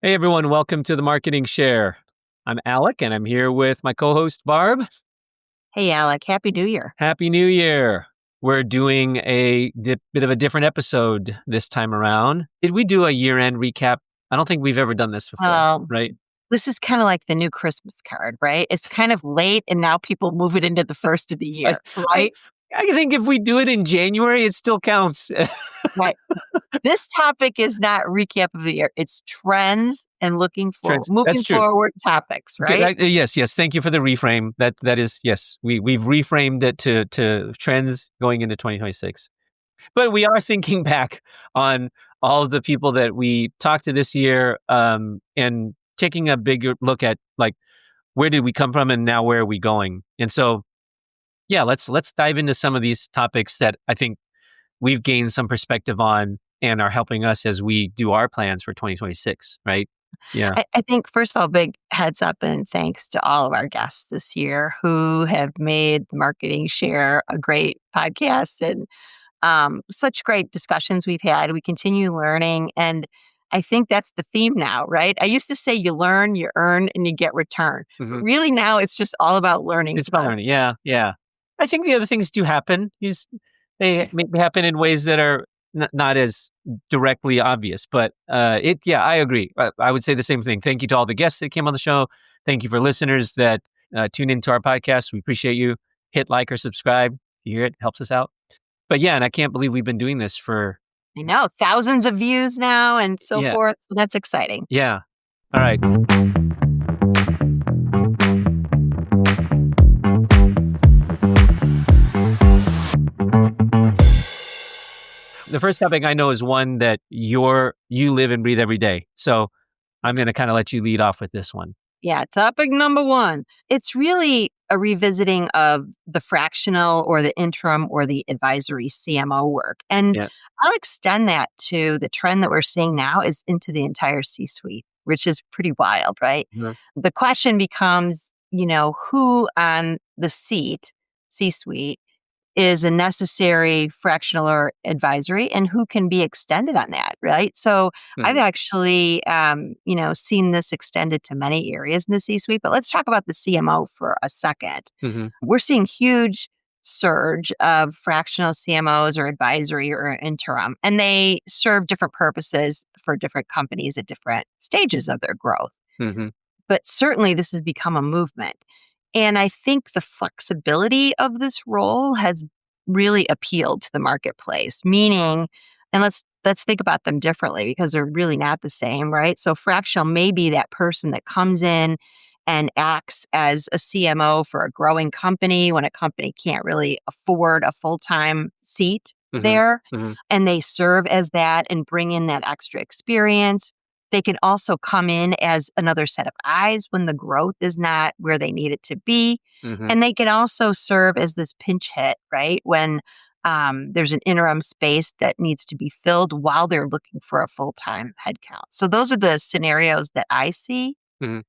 Hey everyone, welcome to the Marketing Share. I'm Alec and I'm here with my co-host Barb. Hey Alec, Happy New Year. Happy New Year. We're doing a bit of a different episode this time around. Did we do a year-end recap? I don't think we've ever done this before, right? This is kind of like the new Christmas card, right? It's kind of late and now people move it into the first of the year, right? I think if we do it in January, it still counts. Right. This topic is not recap of the year. It's trends and moving forward topics, right? Yes. Thank you for the reframe. That is, yes. We've reframed it to trends going into 2026. But we are thinking back on all of the people that we talked to this year, and taking a bigger look at like where did we come from and now where are we going? And so, yeah, let's dive into some of these topics that I think we've gained some perspective on and are helping us as we do our plans for 2026, right? Yeah. I think, first of all, big heads up and thanks to all of our guests this year who have made the Marketing Share a great podcast and such great discussions we've had. We continue learning, and I think that's the theme now, right? I used to say you learn, you earn, and you get return. Mm-hmm. Really now it's just all about learning. It's about learning, yeah. I think the other things do happen. They happen in ways that are not as directly obvious, but I agree. I would say the same thing. Thank you to all the guests that came on the show. Thank you for listeners that tune into our podcast. We appreciate you. Hit like or subscribe. If you hear it, helps us out. But yeah, and I can't believe we've been doing this for... I know, thousands of views now and so forth. So that's exciting. Yeah. All right. The first topic I know is one that you live and breathe every day. So I'm going to kind of let you lead off with this one. Yeah, topic number one. It's really a revisiting of the fractional or the interim or the advisory CMO work. And I'll extend that to the trend that we're seeing now is into the entire C-suite, which is pretty wild, right? Mm-hmm. The question becomes, who on the C-suite, is a necessary fractional or advisory and who can be extended on that, right? So I've actually, seen this extended to many areas in the C-suite, but let's talk about the CMO for a second. Mm-hmm. We're seeing huge surge of fractional CMOs or advisory or interim, and they serve different purposes for different companies at different stages of their growth. Mm-hmm. But certainly this has become a movement. And I think the flexibility of this role has really appealed to the marketplace, meaning, and let's think about them differently because they're really not the same, right? So fractional may be that person that comes in and acts as a CMO for a growing company when a company can't really afford a full-time seat there. Mm-hmm. And they serve as that and bring in that extra experience. They can also come in as another set of eyes when the growth is not where they need it to be. Mm-hmm. And they can also serve as this pinch hit, right? When there's an interim space that needs to be filled while they're looking for a full-time headcount. So those are the scenarios that I see. Mm-hmm.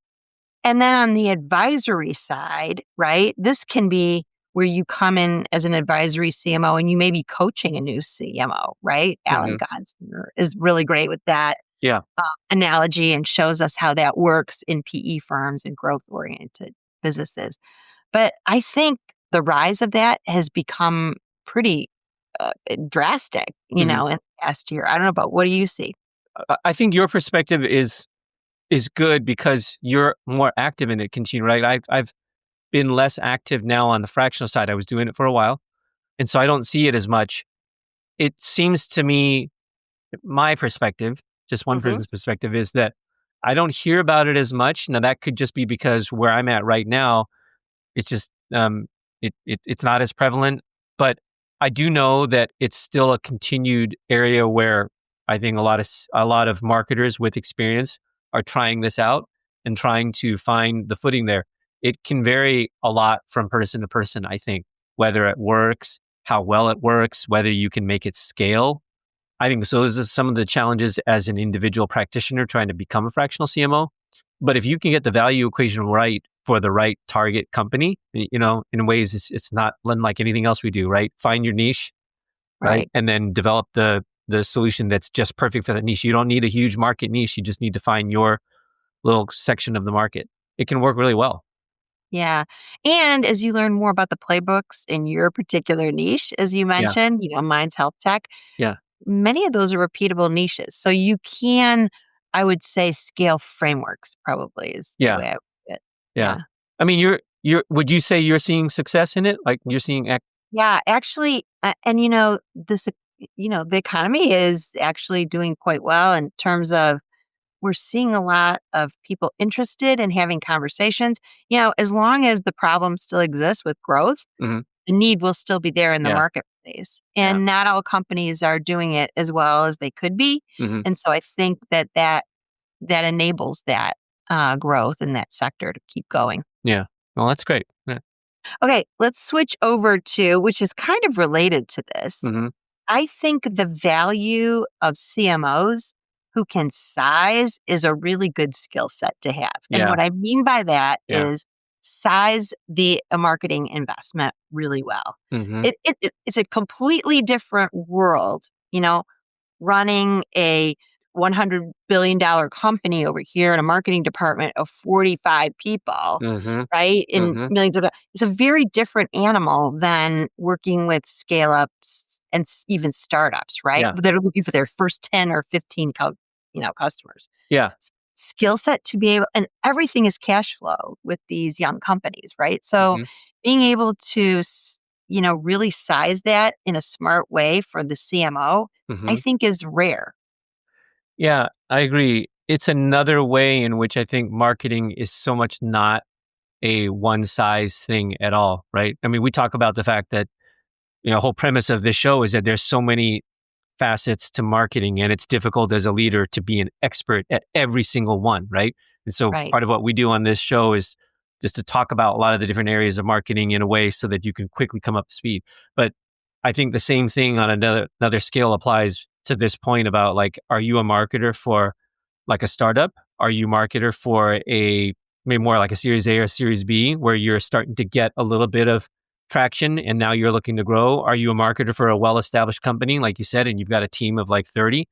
And then on the advisory side, right, this can be where you come in as an advisory CMO and you may be coaching a new CMO, right? Mm-hmm. Alan is really great with that. Analogy and shows us how that works in PE firms and growth-oriented businesses. But I think the rise of that has become pretty drastic, in the past year. I don't know about what do you see? I think your perspective is good because you're more active in it. Continue, right? I've been less active now on the fractional side. I was doing it for a while, and so I don't see it as much. It seems to me, my perspective, just one person's perspective, is that I don't hear about it as much. Now that could just be because where I'm at right now, it's just it's not as prevalent. But I do know that it's still a continued area where I think a lot of marketers with experience are trying this out and trying to find the footing there. It can vary a lot from person to person, I think, whether it works, how well it works, whether you can make it scale. I think so. Those are some of the challenges as an individual practitioner trying to become a fractional CMO. But if you can get the value equation right for the right target company, in ways it's not unlike anything else we do, right? Find your niche, right? And then develop the the solution that's just perfect for that niche. You don't need a huge market niche. You just need to find your little section of the market. It can work really well. Yeah. And as you learn more about the playbooks in your particular niche, as you Yeah. mentioned, mine's health tech, Yeah. many of those are repeatable niches. So you can, I would say, scale frameworks probably is the Yeah. way I would put it. Yeah. Yeah. I mean, would you say you're seeing success in it? Like you're seeing, Yeah, actually, and this, the economy is actually doing quite well in terms of we're seeing a lot of people interested in having conversations. As long as the problem still exists with growth, Mhm. the need will still be there in the Yeah. marketplace. Yeah. And not all companies are doing it as well as they could be. Mhm. And so I think that enables that growth in that sector to keep going. Yeah. Well, that's great. Yeah. Okay, let's switch over to, which is kind of related to this. Mhm. I think the value of CMOs who can size is a really good skill set to have. And Yeah. what I mean by that Yeah. is size the marketing investment really well. Mhm. It's a completely different world, running a $100 billion company over here in a marketing department of 45 people, Mhm. right? In Mhm. millions of, it's a very different animal than working with scale ups and even startups, right? Yeah. That are looking for their first 10 or 15 customers. Yeah. Skill set to be able, and everything is cash flow with these young companies, right? So Mhm. being able to, really size that in a smart way for the CMO, I Mhm. think is rare. Yeah, I agree. It's another way in which I think marketing is so much not a one size thing at all, right? I mean, we talk about the fact that, the whole premise of this show is that there's so many facets to marketing and it's difficult as a leader to be an expert at every single one, right? And so Right. part of what we do on this show is just to talk about a lot of the different areas of marketing in a way so that you can quickly come up to speed. But I think the same thing on another scale applies to this point about like, are you a marketer for like a startup? Are you a marketer for maybe more like a Series A or Series B where you're starting to get a little bit of traction and now you're looking to grow? Are you a marketer for a well-established company, like you said, and you've got a team of like 30?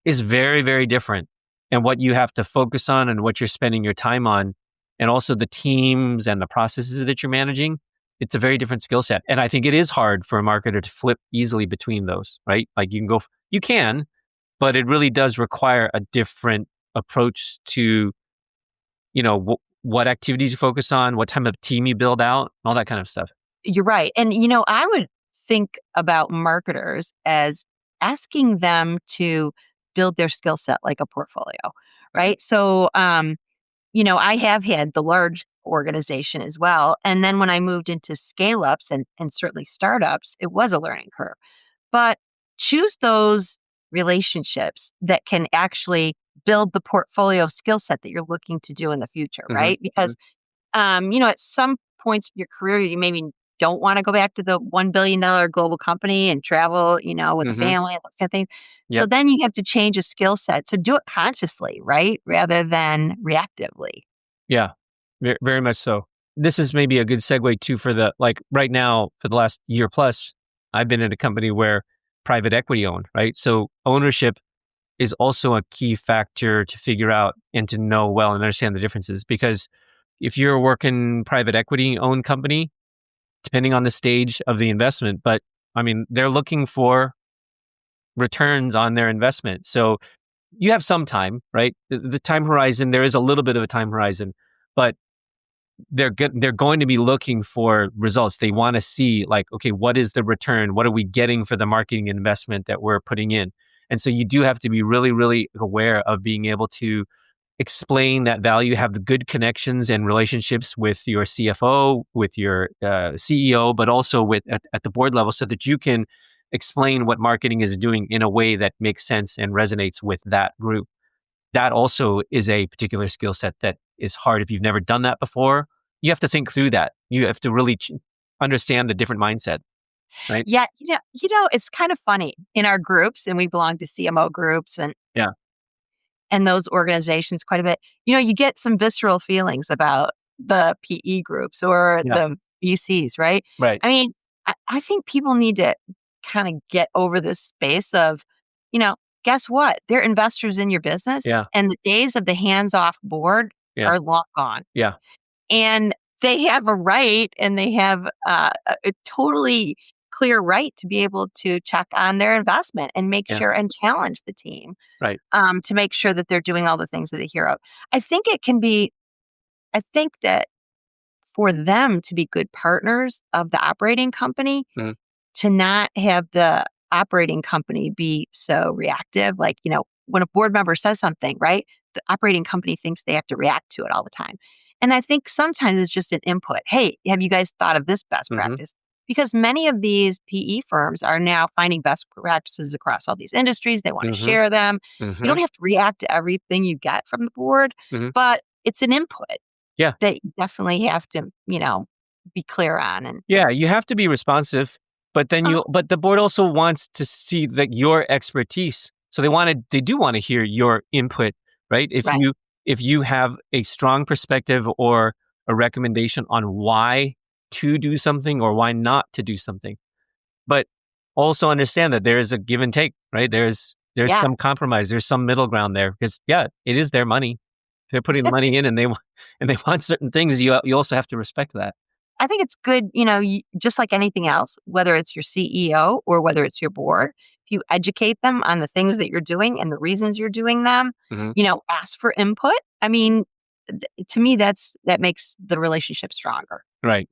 Is very, very different. And what you have to focus on and what you're spending your time on, and also the teams and the processes that you're managing, it's a very different skill set. And I think it is hard for a marketer to flip easily between those, right? Like you can, but it really does require a different approach to, what activities you focus on, what type of team you build out, all that kind of stuff. You're right. And, I would think about marketers as asking them to build their skill set like a portfolio, right? So, I have had the large organization as well. And then when I moved into scale ups and certainly startups, it was a learning curve. But choose those relationships that can actually build the portfolio skill set that you're looking to do in the future, Hmm. right? Because, at some points of your career, you maybe don't want to go back to the $1 billion global company and travel, with the Hmm. family and those kind of things. So Yep. then you have to change a skill set. So do it consciously, right? Rather than reactively. Yeah. Very much so. This is maybe a good segue too for the like right now for the last year plus, I've been in a company where private equity owned, right? So ownership is also a key factor to figure out and to know well and understand the differences. Because if you're working private equity owned company, depending on the stage of the investment, but I mean, they're looking for returns on their investment. So you have some time, right? The time horizon, there is a little bit of a time horizon, but they're going to be looking for results. They want to see like, okay, what is the return? What are we getting for the marketing investment that we're putting in? And so you do have to be really, really aware of being able to explain that value, have the good connections and relationships with your CFO, with your CEO, but also at the board level so that you can explain what marketing is doing in a way that makes sense and resonates with that group. That also is a particular skill set that is hard if you've never done that before. You have to think through that. You have to really understand the different mindset, right? Yeah, it's kind of funny in our groups, and we belong to CMO groups Yeah, and those organizations quite a bit. You get some visceral feelings about the PE groups or yeah, the VCs, right? right. I mean, I think people need to kind of get over this space of guess what? They're investors in your business, Yeah. and the days of the hands-off board Yeah. are long gone. Yeah. And they have a right, and they have a totally clear right to be able to check on their investment and make Yeah. sure and challenge the team Right. to make sure that they're doing all the things that they hear of. I think that for them to be good partners of the operating company, Mhm. to not have the operating company be so reactive. Like, when a board member says something, right? The operating company thinks they have to react to it all the time. And I think sometimes it's just an input. Hey, have you guys thought of this best Mhm. practice? Because many of these PE firms are now finding best practices across all these industries. They want to Mhm. share them. You don't Mhm. have to react to everything you get from the board, Mhm. but it's an input Yeah. that you definitely have to, be clear on. And Yeah, you have to be responsive, but but the board also wants to see that your expertise. So they do want to hear your input, right? right. If you have a strong perspective or a recommendation on why to do something or why not to do something. But also understand that there is a give and take, right? There's Yeah. some compromise, there's some middle ground there because yeah, it is their money. They're putting the money in and they want certain things. You also have to respect that. I think it's good, just like anything else, whether it's your CEO or whether it's your board, if you educate them on the things that you're doing and the reasons you're doing them, Mhm. ask for input. I mean, to me, that makes the relationship stronger. Right.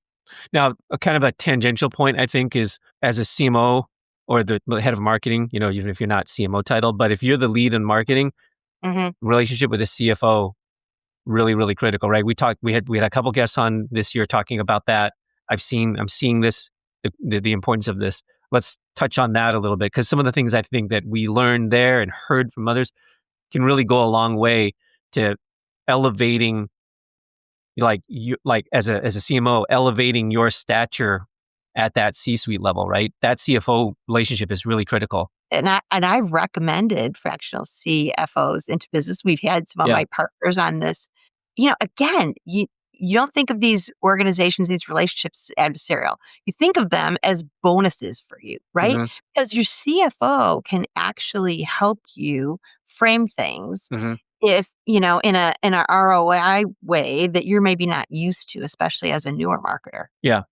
Now, a kind of a tangential point, I think, is as a CMO or the head of marketing, even if you're not CMO title, but if you're the lead in marketing, Hmm. relationship with a CFO, really, really critical, right? We had a couple guests on this year talking about that. I'm seeing this, the importance of this. Let's touch on that a little bit because some of the things I think that we learned there and heard from others can really go a long way to elevating like as a CMO, elevating your stature at that C-suite level, right? That CFO relationship is really critical. And I've recommended fractional CFOs into business. We've had some of Yeah. my partners on this. Again, you don't think of these organizations, these relationships adversarial. You think of them as bonuses for you, right? Hmm. Because your CFO can actually help you frame things Hmm. if, in a ROI way that you're maybe not used to, especially as a newer marketer. Yeah.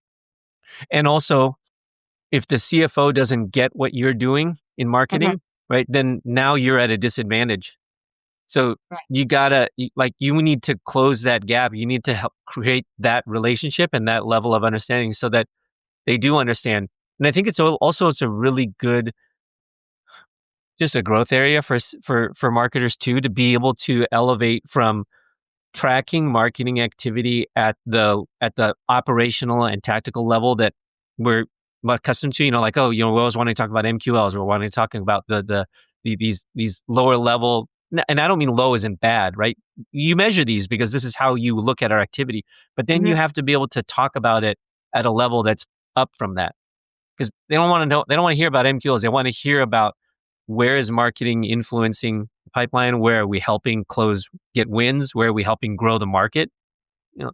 And also, if the CFO doesn't get what you're doing in Mhm. marketing, right, then now you're at a disadvantage. So Right. you need to close that gap. You need to help create that relationship and that level of understanding so that they do understand. And I think it's a really good, just a growth area for marketers too, to be able to elevate from tracking marketing activity at the operational and tactical level that we're accustomed to. Like, we always want to talk about MQLs, or wanting to talking about these lower level. And I don't mean low isn't bad, right? You measure these because this is how you look at our activity, but then you Mhm. have to be able to talk about it at a level that's up from that because they don't want to know. They don't want to hear about MQLs. They want to hear about where is marketing influencing the pipeline? Where are we helping get wins? Where are we helping grow the market?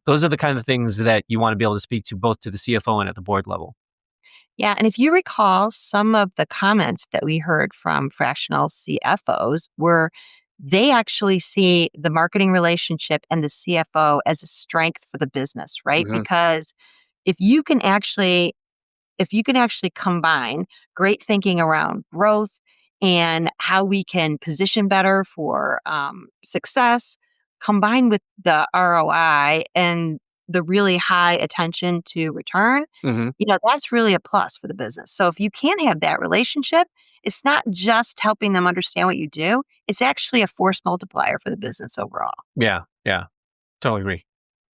Those are the kind of things that you want to be able to speak to both to the CFO and at the board level. Yeah, and if you recall, some of the comments that we heard from fractional CFOs were they actually see the marketing relationship and the CFO as a strength for the business, right? Hmm. Because if you can actually combine great thinking around growth and how we can position better for success, combined with the ROI and the really high attention to return, Hmm. that's really a plus for the business. So if you can't have that relationship, it's not just helping them understand what you do, it's actually a force multiplier for the business overall. Yeah, yeah, totally agree.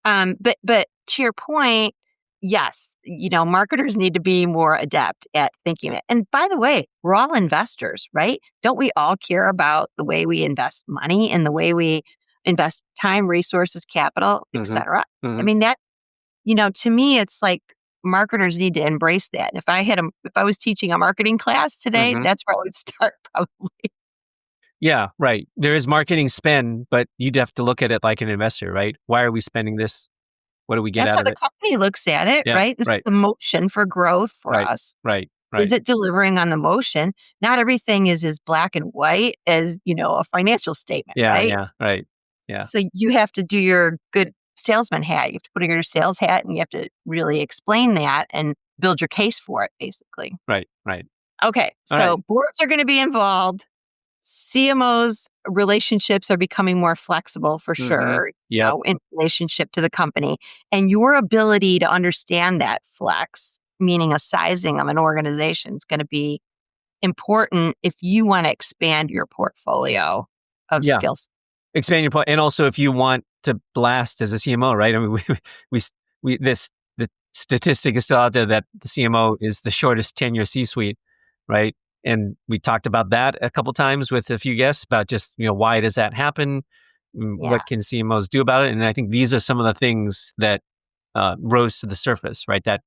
But to your point, yes, marketers need to be more adept at thinking it. And by the way, we're all investors, right? Don't we all care about the way we invest money and the way we invest time, resources, capital, Hmm. etc.? I Hmm. mean, that, to me, it's like marketers need to embrace that. And if I was teaching a marketing class today, Hmm. that's where I would start probably. Yeah, right. There is marketing spend, but you'd have to look at it like an investor, right? Why are we spending this? What do we get That's out how of the it? company looks at it, Yeah, right? This is right, the motion for growth for right, us. right. Is it delivering on the motion? Not everything is as black and white as, a financial statement, right? Yeah, right. Yeah. So you have to do your good salesman hat. You have to put on your sales hat and you have to really explain that and build your case for it, basically. Right. Okay, so boards are going to be involved. CMOs relationships are becoming more flexible for sure, in relationship to the company. And your ability to understand that flex, meaning a sizing of an organization, is going to be important if you want to expand your portfolio of skills. Expand your point, and also if you want to blast as a CMO, right? I mean, the statistic is still out there that the CMO is the shortest tenure C-suite, right? And we talked about that a couple times with a few guests about just why does that happen? What can CMOs do about it? And I think these are some of the things that rose to the surface, right? That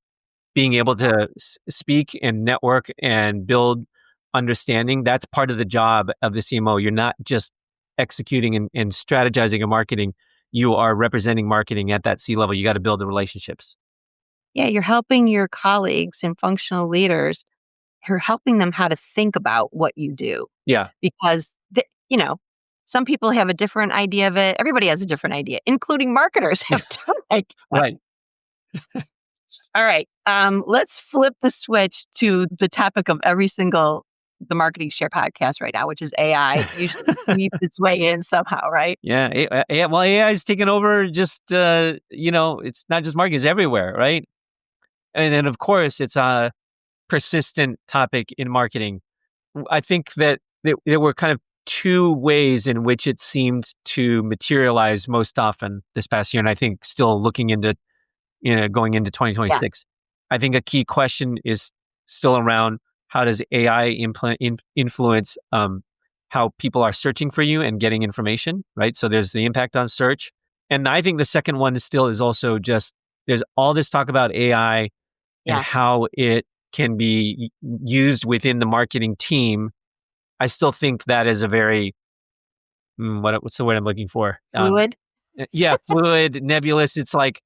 being able to speak and network and build understanding, that's part of the job of the CMO. You're not just executing and strategizing in marketing. You are representing marketing at that C-level. You got to build the relationships. Yeah, you're helping your colleagues and functional leaders. You're helping them how to think about what you do. Yeah. Because, some people have a different idea of it. Everybody has a different idea, including marketers have different ideas. Right. All right. Let's flip the switch to the topic of the Marketing Share podcast right now, which is AI. Usually sweeps its way in somehow, right? Yeah. Well, AI is taking over just, it's not just marketing, it's everywhere, right? And then, of course, it's a persistent topic in marketing. I think that there were kind of two ways in which it seemed to materialize most often this past year. And I think still looking into, going into 2026, I think a key question is still around how does AI influence how people are searching for you and getting information, right? So there's the impact on search. And I think the second one is also just, there's all this talk about AI and how it can be used within the marketing team. I still think that is a very, what's the word I'm looking for? Fluid? Fluid, nebulous. It's like,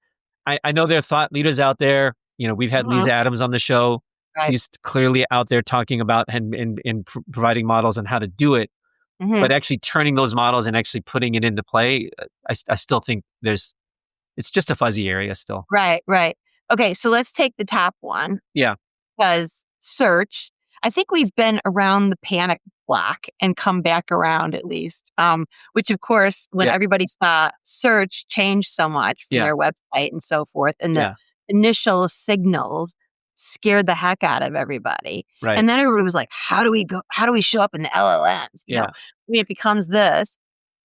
I know there are thought leaders out there. We've had Lisa Adams on the show. Right. She's clearly out there talking about and providing models on how to do it. Mm-hmm. But actually turning those models and actually putting it into play, I still think it's just a fuzzy area still. Right. Okay, so let's take the top one. Yeah. Because search, I think we've been around the panic block and come back around at least, which of course, when everybody saw search change so much from their website and so forth, and the initial signals scared the heck out of everybody. Right. And then everybody was like, how do we show up in the LLMs? It becomes this.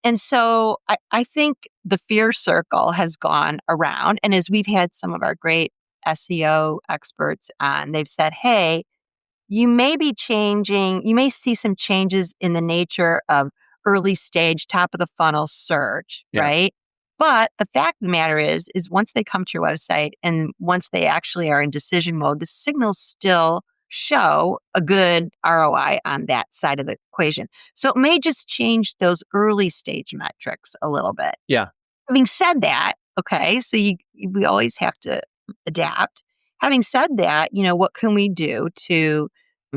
And so I think the fear circle has gone around. And as we've had some of our great SEO experts on, they've said, hey, you may see some changes in the nature of early stage, top of the funnel search, right? But the fact of the matter is once they come to your website and once they actually are in decision mode, the signals still show a good ROI on that side of the equation. So it may just change those early stage metrics a little bit. Yeah. Having said that, okay, so we always have to adapt. Having said that, what can we do to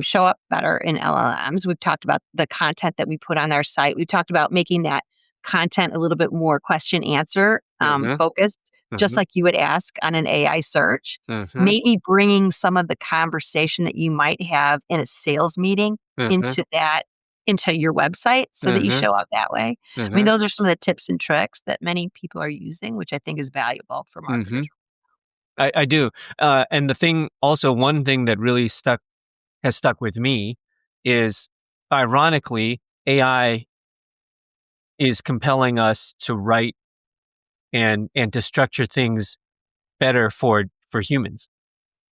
show up better in LLMs? We've talked about the content that we put on our site. We've talked about making that content a little bit more question answer focused, just like you would ask on an AI search. Maybe bringing some of the conversation that you might have in a sales meeting into your website so that you show up that way. I mean, those are some of the tips and tricks that many people are using, which I think is valuable for marketers. I do. And one thing that really has stuck with me is, ironically, AI is compelling us to write and to structure things better for humans.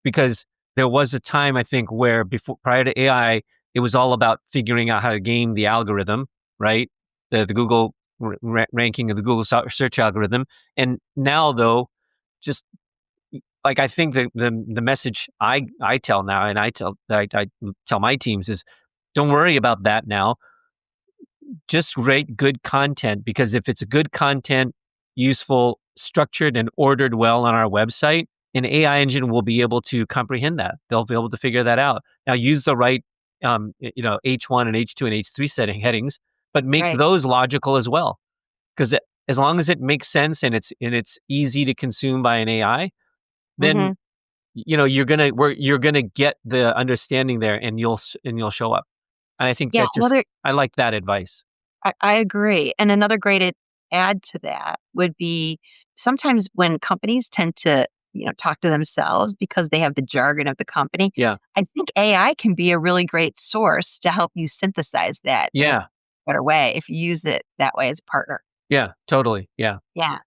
Because there was a time, I think, where prior to AI, it was all about figuring out how to game the algorithm, right? The Google ranking of the Google search algorithm. And now, though, just like, I think the message I tell now, and I tell my teams is, don't worry about that now. Just rate good content, because if it's a good content, useful, structured, and ordered well on our website, an AI engine will be able to comprehend that. They'll be able to figure that out. Now, use the right, H1 and H2 and H3 headings, but make Right. those logical as well. Because as long as it makes sense and it's easy to consume by an AI, then Mm-hmm. you're gonna get the understanding there, and you'll show up. And I think Yeah. I like that advice. I agree. And another great add to that would be sometimes when companies tend to, talk to themselves because they have the jargon of the company. Yeah, I think AI can be a really great source to help you synthesize that in a yeah, better way if you use it that way as a partner. yeah, totally. Yeah. Yeah.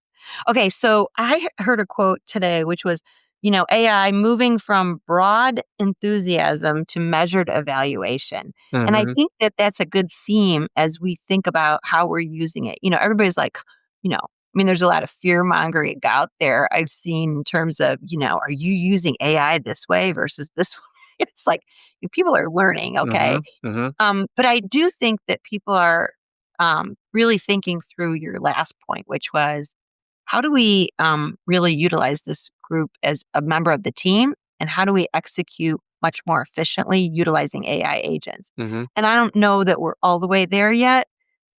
Okay, so I heard a quote today, which was, AI moving from broad enthusiasm to measured evaluation. And I Hmm. think that that's a good theme as we think about how we're using it. Everybody's like, there's a lot of fear mongering out there I've seen in terms of, are you using AI this way versus this way? It's like people are learning, Hmm. okay? Hmm. But I do think that people are really thinking through your last point, which was how do we really utilize this group as a member of the team? And how do we execute much more efficiently utilizing AI agents? Hmm. And I don't know that we're all the way there yet,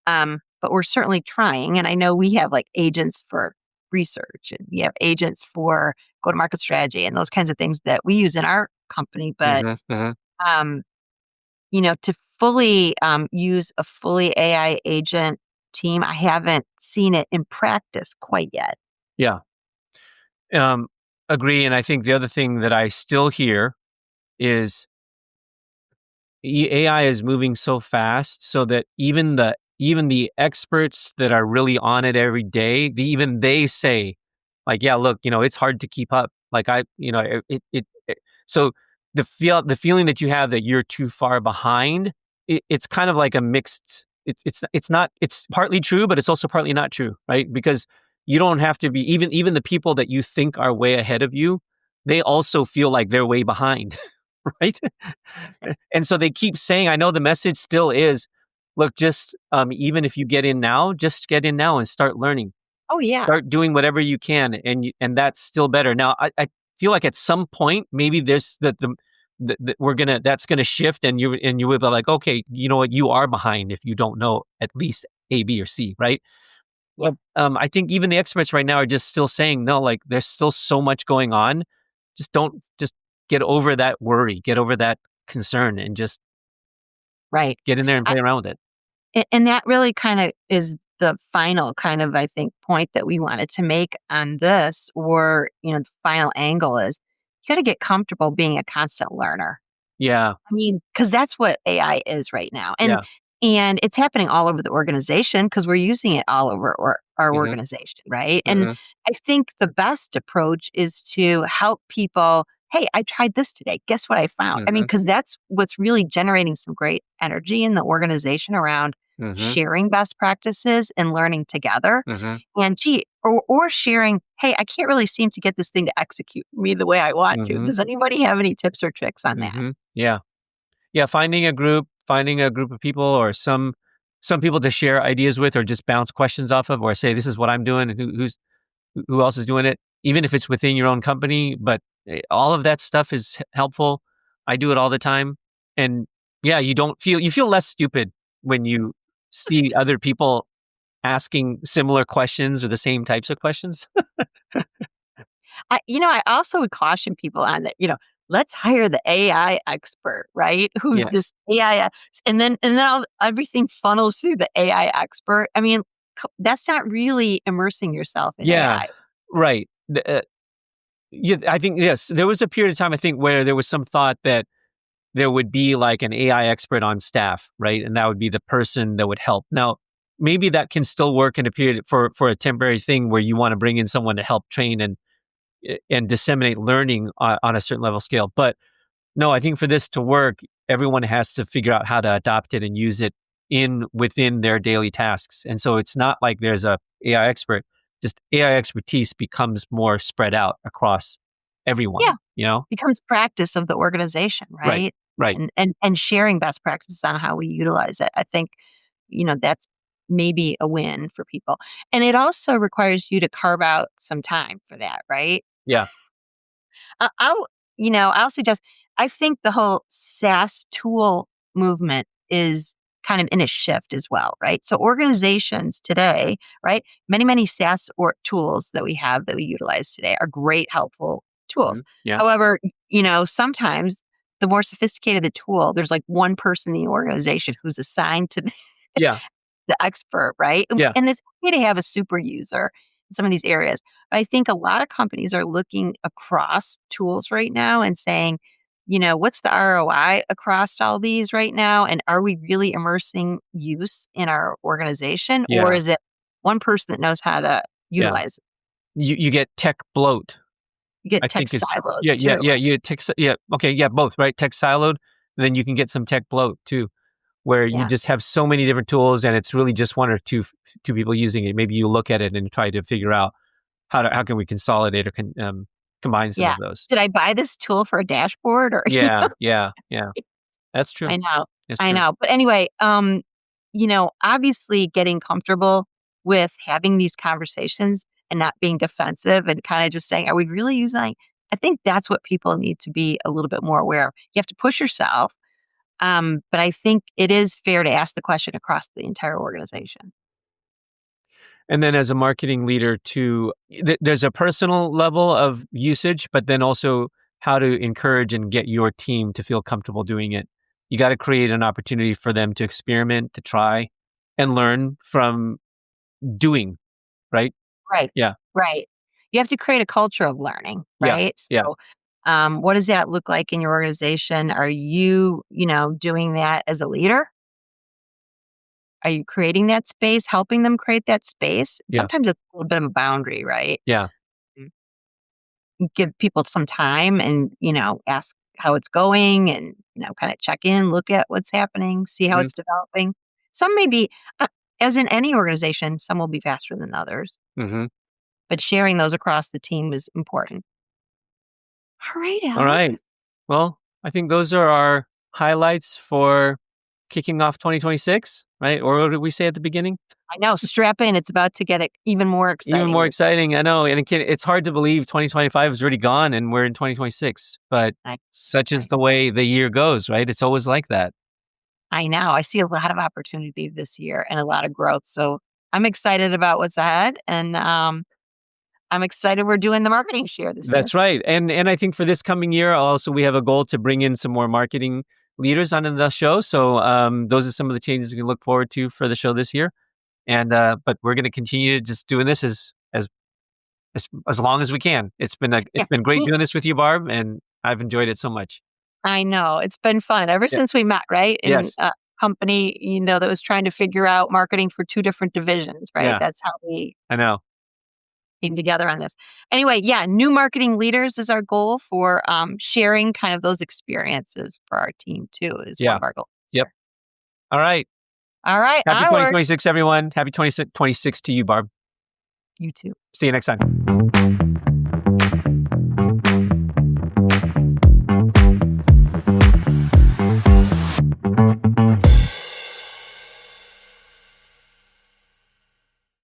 but we're certainly trying. And I know we have like agents for research and we have agents for go to market strategy and those kinds of things that we use in our company. But Hmm. Hmm. um, to fully use a fully AI agent team, I haven't seen it in practice quite yet. Yeah. Um, Agree. And I think the other thing that I still hear is AI is moving so fast so that even the experts that are really on it every day, even they say, like, yeah, look, it's hard to keep up. Like so the feeling that you have that you're too far behind, it's kind of like a mixed. It's not. It's partly true, but it's also partly not true, right? Because you don't have to be even the people that you think are way ahead of you, they also feel like they're way behind, right? And so they keep saying, I know the message still is, look, just even if you get in now, just get in now and start learning, Oh, yeah. start doing whatever you can, and that's still better. Now, I feel like at some point maybe there's we're gonna that's gonna shift, and you will be like, okay, you know what, you are behind if you don't know at least A, B, or C, right? Yeah. But I think even the experts right now are just still saying no. Like there's still so much going on. Just get over that worry, get over that concern, and just Right. get in there and I, play around with it. and that really kind of is the final kind of, I think, point that we wanted to make on this, or, the final angle is you got to get comfortable being a constant learner. Yeah, I mean, because that's what AI is right now, yeah. and it's happening all over the organization because we're using it all over our Hmm. organization, right? And Hmm. I think the best approach is to help people. Hey, I tried this today. Guess what I found? I mean, Hmm. because that's what's really generating some great energy in the organization around Hmm. sharing best practices and learning together. Hmm. And gee, or sharing, hey, I can't really seem to get this thing to execute for me the way I want to. Hmm. Does anybody have any tips or tricks on that? Hmm. Yeah. Yeah. Finding a group of people, or some people to share ideas with, or just bounce questions off of, or say, this is what I'm doing, and who else is doing it, even if it's within your own company. But all of that stuff is helpful. I do it all the time. And yeah, you feel less stupid when you see other people asking similar questions or the same types of questions. I also would caution people on that, let's hire the AI expert, right? Who's Yeah. this AI, and then everything funnels through the AI expert. I mean, that's not really immersing yourself in Yeah. AI. Right. Yeah, I think, yes, there was a period of time, I think, where there was some thought that there would be like an AI expert on staff, right? And that would be the person that would help. Now, maybe that can still work in a period for a temporary thing where you want to bring in someone to help train and disseminate learning on a certain level scale. But no, I think for this to work, everyone has to figure out how to adopt it and use it within their daily tasks. And so it's not like there's a AI expert, just AI expertise becomes more spread out across Yeah, everyone, becomes practice of the organization, Right. right? Right. And sharing best practices on how we utilize it. I think, that's maybe a win for people. And it also requires you to carve out some time for that, right? Yeah. I'll suggest, I think the whole SaaS tool movement is kind of in a shift as well, right? So organizations today, right? Many SaaS or tools that we have that we utilize today are great, helpful tools. Yeah. However, sometimes the more sophisticated the tool, there's like one person in the organization who's assigned to Yeah. the expert, right? Yeah. And it's okay to have a super user in some of these areas. But I think a lot of companies are looking across tools right now and saying, what's the ROI across all these right now? And are we really immersing use in our organization? Or Yeah. is it one person that knows how to Yeah. utilize it? You get tech bloat. You get I tech think is siloed yeah, too. you okay, yeah, both, right? Tech siloed, and then you can get some tech bloat too, where you Yeah. just have so many different tools and it's really just one or two people using it. Maybe you look at it and try to figure out how can we consolidate or combine some Yeah. of those. Did I buy this tool for a dashboard or Yeah. That's true. I know. It's I true. know. But anyway, obviously getting comfortable with having these conversations and not being defensive and kind of just saying, are we really using? I think that's what people need to be a little bit more aware of. You have to push yourself. But I think it is fair to ask the question across the entire organization. And then as a marketing leader too, there's a personal level of usage, but then also how to encourage and get your team to feel comfortable doing it. You got to create an opportunity for them to experiment, to try and learn from doing, right? Right. Yeah. Right. You have to create a culture of learning, Yeah. right? Yeah. So, what does that look like in your organization? Are you, doing that as a leader? Are you creating that space, helping them create that space? Yeah. Sometimes it's a little bit of a boundary, right? Yeah. Give people some time and, ask how it's going and, kind of check in, look at what's happening, see how Mhm. it's developing. Some may be, as in any organization, some will be faster than others, Mhm. but sharing those across the team is important. All right, All Alec. right. Well, I think those are our highlights for kicking off 2026, right? Or what did we say at the beginning? I know, strap in. It's about to get even more Even exciting. more exciting. I know. And it's hard to believe 2025 is already gone and we're in 2026, but I, such I, is the way the year goes, right? It's always like that. I know. I see a lot of opportunity this year and a lot of growth. So I'm excited about what's ahead. And I'm excited we're doing the marketing share this year. That's right. And I think for this coming year, also we have a goal to bring in some more marketing leaders onto the show. So those are some of the changes we can look forward to for the show this year. And but we're going to continue just doing this as long as we can. It's Yeah. been great doing this with you, Barb, and I've enjoyed it so much. I know. It's been fun ever Yeah. since we met, right? In Yes. a company, that was trying to figure out marketing for two different divisions, right? Yeah. That's how we I know. came together on this. Anyway, yeah, new marketing leaders is our goal for sharing kind of those experiences for our team too, is one Yeah. of our goals. Yep. All right. All right. Happy Onward. 2026, everyone. Happy 2026 to you, Barb. You too. See you next time.